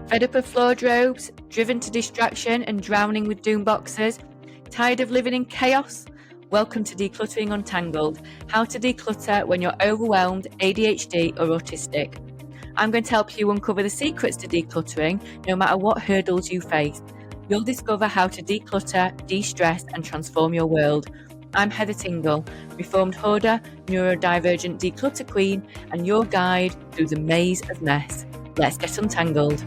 Fed up of floor robes, driven to distraction and drowning with doom boxes? Tired of living in chaos? Welcome to Decluttering Untangled, how to declutter when you're overwhelmed, ADHD or autistic. I'm going to help you uncover the secrets to decluttering no matter what hurdles you face. You'll discover how to declutter, de-stress and transform your world. I'm Heather Tingle, reformed hoarder, neurodivergent declutter queen and your guide through the maze of mess. Let's get untangled.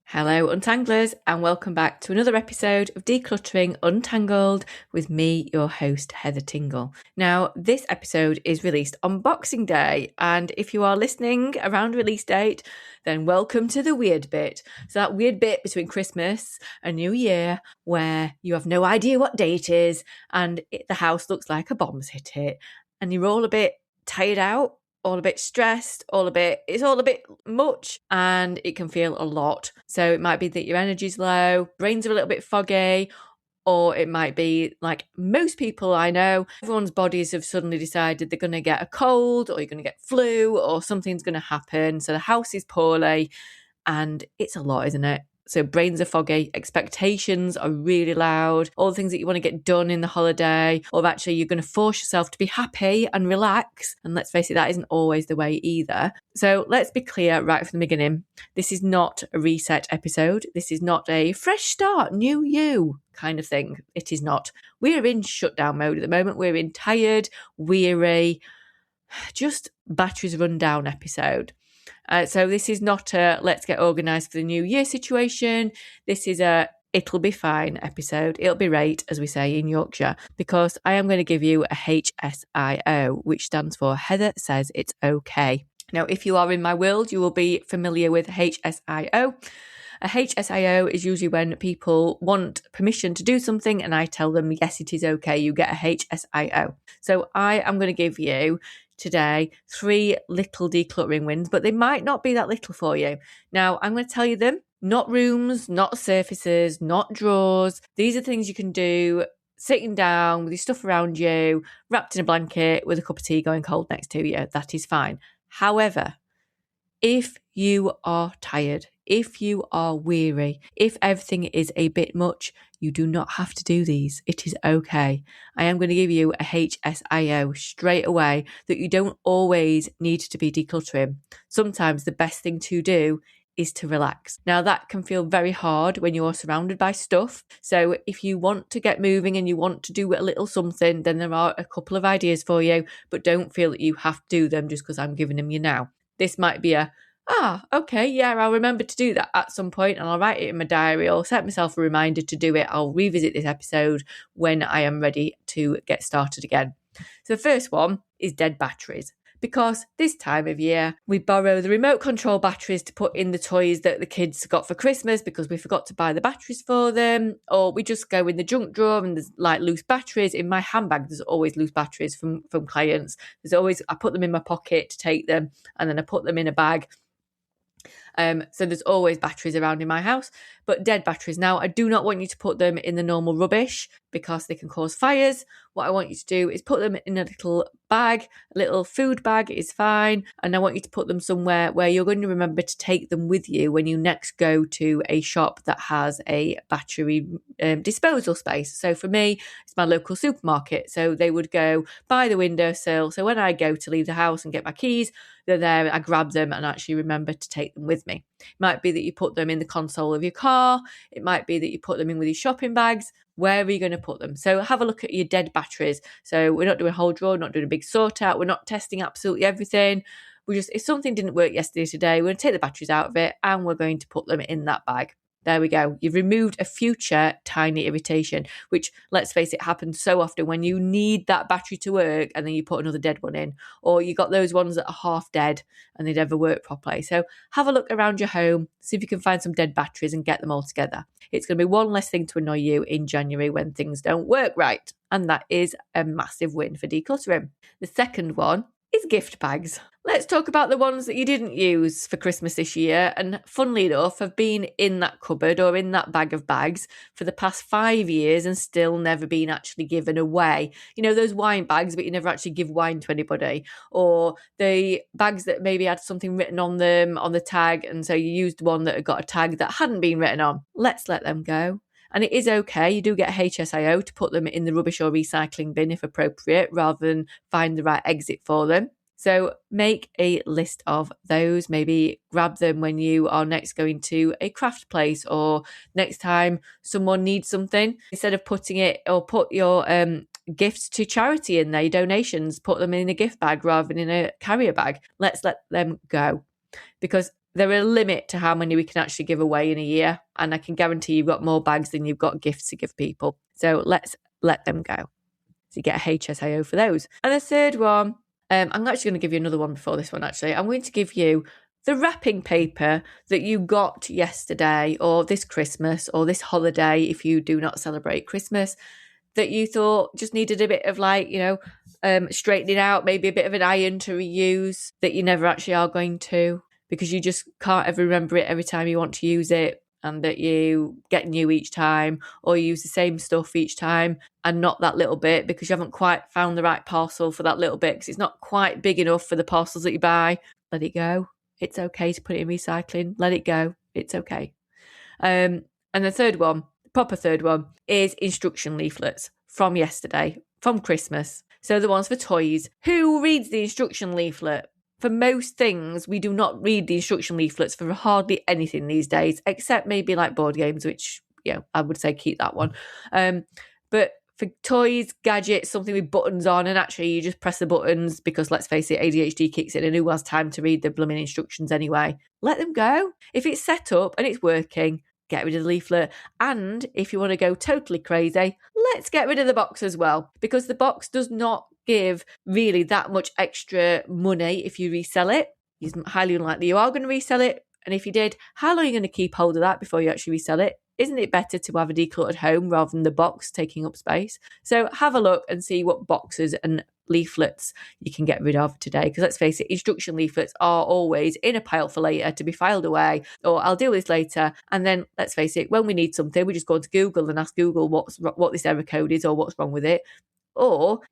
Hello Untanglers and welcome back to another episode of Decluttering Untangled with me, your host Heather Tingle. Now this episode is released on Boxing Day, and if you are listening around release date then welcome to the weird bit. So that weird bit between Christmas and New Year where you have no idea what day it is and the house looks like a bomb's hit it and you're all a bit tired out, all a bit stressed, it's all a bit much and it can feel a lot. So it might be that your energy's low, brains are a little bit foggy, or it might be like most people I know, everyone's bodies have suddenly decided they're going to get a cold or you're going to get flu or something's going to happen. So the house is poorly and it's a lot, isn't it? So brains are foggy, expectations are really loud, all the things that you want to get done in the holiday, or actually you're going to force yourself to be happy and relax. And let's face it, that isn't always the way either. So let's be clear right from the beginning. This is not a reset episode. This is not a fresh start, new you kind of thing. It is not. We're in shutdown mode at the moment. We're in tired, weary, just batteries run down episode. So this is not a let's get organised for the new year situation. This is a it'll be fine episode. It'll be right, as we say in Yorkshire, because I am going to give you a HSIO, which stands for Heather Says It's Okay. Now, if you are in my world, you will be familiar with HSIO. A HSIO is usually when people want permission to do something and I tell them, yes, it is okay, you get a HSIO. So I am going to give you today 3 little decluttering wins, but they might not be that little for you. Now, I'm going to tell you them, not rooms, not surfaces, not drawers. These are things you can do sitting down with your stuff around you, wrapped in a blanket with a cup of tea going cold next to you. That is fine. However, if you are tired, if you are weary, if everything is a bit much, you do not have to do these. It is okay. I am going to give you a HSIO straight away that you don't always need to be decluttering. Sometimes the best thing to do is to relax. Now that can feel very hard when you are surrounded by stuff. So if you want to get moving and you want to do a little something, then there are a couple of ideas for you, but don't feel that you have to do them just because I'm giving them you now. This might be okay, yeah, I'll remember to do that at some point and I'll write it in my diary or set myself a reminder to do it. I'll revisit this episode when I am ready to get started again. So the first one is dead batteries. Because this time of year, we borrow the remote control batteries to put in the toys that the kids got for Christmas because we forgot to buy the batteries for them, or we just go in the junk drawer and there's like loose batteries. In my handbag, there's always loose batteries from clients. I put them in my pocket to take them and then I put them in a bag. So there's always batteries around in my house, but dead batteries. Now, I do not want you to put them in the normal rubbish because they can cause fires. What I want you to do is put them in a little bag, a little food bag is fine. And I want you to put them somewhere where you're going to remember to take them with you when you next go to a shop that has a battery disposal space. So for me, it's my local supermarket. So they would go by the windowsill. So when I go to leave the house and get my keys, they're there, I grab them and actually remember to take them with me. It might be that you put them in the console of your car. It might be that you put them in with your shopping bags. Where are you going to put them? So have a look at your dead batteries. So we're not doing a whole drawer, we're not doing a big sort out. We're not testing absolutely everything. If something didn't work yesterday, today, we're going to take the batteries out of it and we're going to put them in that bag. There we go. You've removed a future tiny irritation, which, let's face it, happens so often when you need that battery to work and then you put another dead one in, or you got those ones that are half dead and they never work properly. So have a look around your home, see if you can find some dead batteries and get them all together. It's going to be one less thing to annoy you in January when things don't work right. And that is a massive win for decluttering. The second one is gift bags. Let's talk about the ones that you didn't use for Christmas this year and, funnily enough, have been in that cupboard or in that bag of bags for the past 5 years and still never been actually given away. You know, those wine bags, but you never actually give wine to anybody. Or the bags that maybe had something written on them on the tag, and so you used one that had got a tag that hadn't been written on. Let's let them go. And it is okay. You do get HSIO to put them in the rubbish or recycling bin if appropriate, rather than find the right exit for them. So make a list of those. Maybe grab them when you are next going to a craft place, or next time someone needs something. Instead of putting it, or put your gifts to charity in there, your donations, put them in a gift bag rather than in a carrier bag. Let's let them go, because there are a limit to how many we can actually give away in a year. And I can guarantee you've got more bags than you've got gifts to give people. So let's let them go. So you get a HSIO for those. And the third one, I'm actually going to give you another one before this one, actually. I'm going to give you the wrapping paper that you got yesterday or this Christmas or this holiday, if you do not celebrate Christmas, that you thought just needed a bit of straightening out, maybe a bit of an iron to reuse, that you never actually are going to, because you just can't ever remember it every time you want to use it, and that you get new each time, or you use the same stuff each time and not that little bit because you haven't quite found the right parcel for that little bit because it's not quite big enough for the parcels that you buy. Let it go. It's okay to put it in recycling. Let it go. It's okay. And the third one, proper third one, is instruction leaflets from yesterday, from Christmas. So the ones for toys. Who reads the instruction leaflet? For most things, we do not read the instruction leaflets for hardly anything these days, except maybe like board games, which, I would say keep that one. But for toys, gadgets, something with buttons on, and actually you just press the buttons because, let's face it, ADHD kicks in and who has time to read the blooming instructions anyway? Let them go. If it's set up and it's working, get rid of the leaflet. And if you want to go totally crazy, let's get rid of the box as well, because the box does not give really that much extra money if you resell it. It's highly unlikely you are going to resell it. And if you did, how long are you going to keep hold of that before you actually resell it? Isn't it better to have a decluttered home rather than the box taking up space? So have a look and see what boxes and leaflets you can get rid of today. Because let's face it, instruction leaflets are always in a pile for later to be filed away, or I'll deal with this later. And then let's face it, when we need something, we just go to Google and ask Google what this error code is or what's wrong with it. Or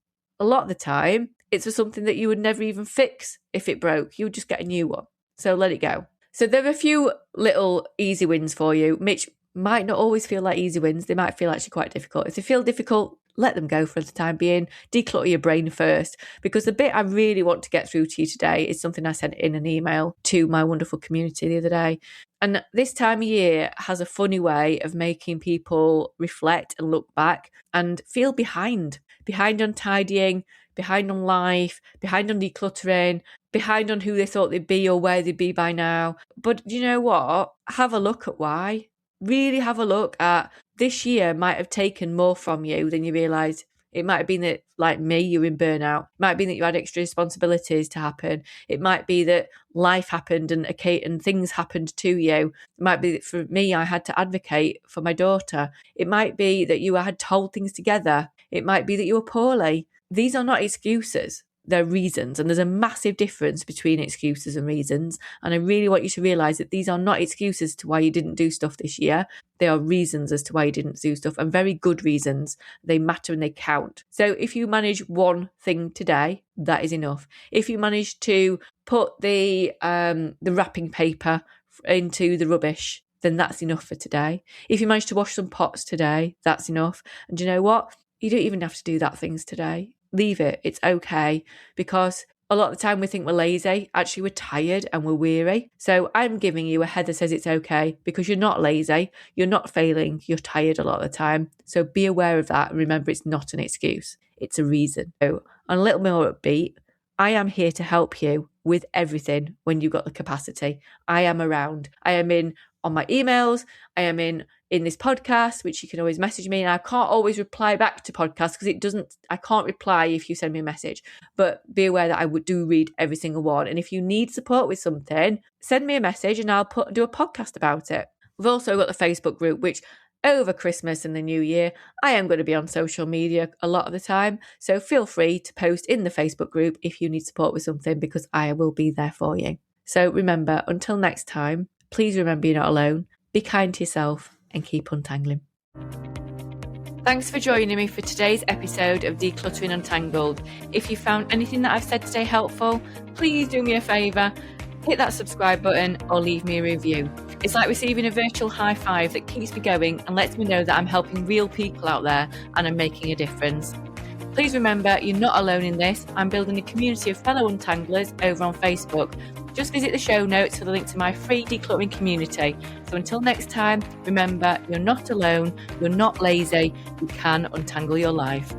a lot of the time, it's for something that you would never even fix if it broke. You would just get a new one. So let it go. So there are a few little easy wins for you, which might not always feel like easy wins. They might feel actually quite difficult. If they feel difficult, let them go for the time being. Declutter your brain first, because the bit I really want to get through to you today is something I sent in an email to my wonderful community the other day. And this time of year has a funny way of making people reflect and look back and feel behind on tidying, behind on life, behind on decluttering, behind on who they thought they'd be or where they'd be by now. But you know what? Have a look at why. Really have a look at this year might have taken more from you than you realise. It might have been that, like me, you're in burnout. It might be that you had extra responsibilities to happen. It might be that life happened and things happened to you. It might be that for me, I had to advocate for my daughter. It might be that you had to hold things together. It might be that you were poorly. These are not excuses. They're reasons. And there's a massive difference between excuses and reasons. And I really want you to realise that these are not excuses to why you didn't do stuff this year. They are reasons as to why you didn't do stuff, and very good reasons. They matter and they count. So if you manage one thing today, that is enough. If you manage to put the wrapping paper into the rubbish, then that's enough for today. If you manage to wash some pots today, that's enough. And do you know what? You don't even have to do that things today. Leave it. It's okay, because a lot of the time we think we're lazy. Actually, we're tired and we're weary. So I'm giving you a Heather says it's okay, because you're not lazy. You're not failing. You're tired a lot of the time. So be aware of that. And remember, it's not an excuse. It's a reason. So on a little more upbeat, I am here to help you with everything when you've got the capacity. I am around. I am in on my emails. I am in this podcast, which you can always message me. And I can't always reply back to podcasts because I can't reply if you send me a message. But be aware that I do read every single one. And if you need support with something, send me a message and I'll do a podcast about it. We've also got the Facebook group, which over Christmas and the New Year, I am going to be on social media a lot of the time. So feel free to post in the Facebook group if you need support with something, because I will be there for you. So remember, until next time, please remember you're not alone. Be kind to yourself and keep untangling. Thanks for joining me for today's episode of Decluttering Untangled. If you found anything that I've said today helpful, please do me a favour, hit that subscribe button or leave me a review. It's like receiving a virtual high five that keeps me going and lets me know that I'm helping real people out there and I'm making a difference. Please remember, you're not alone in this. I'm building a community of fellow untanglers over on Facebook. Just visit the show notes for the link to my free decluttering community. So until next time, remember, you're not alone, you're not lazy, you can untangle your life.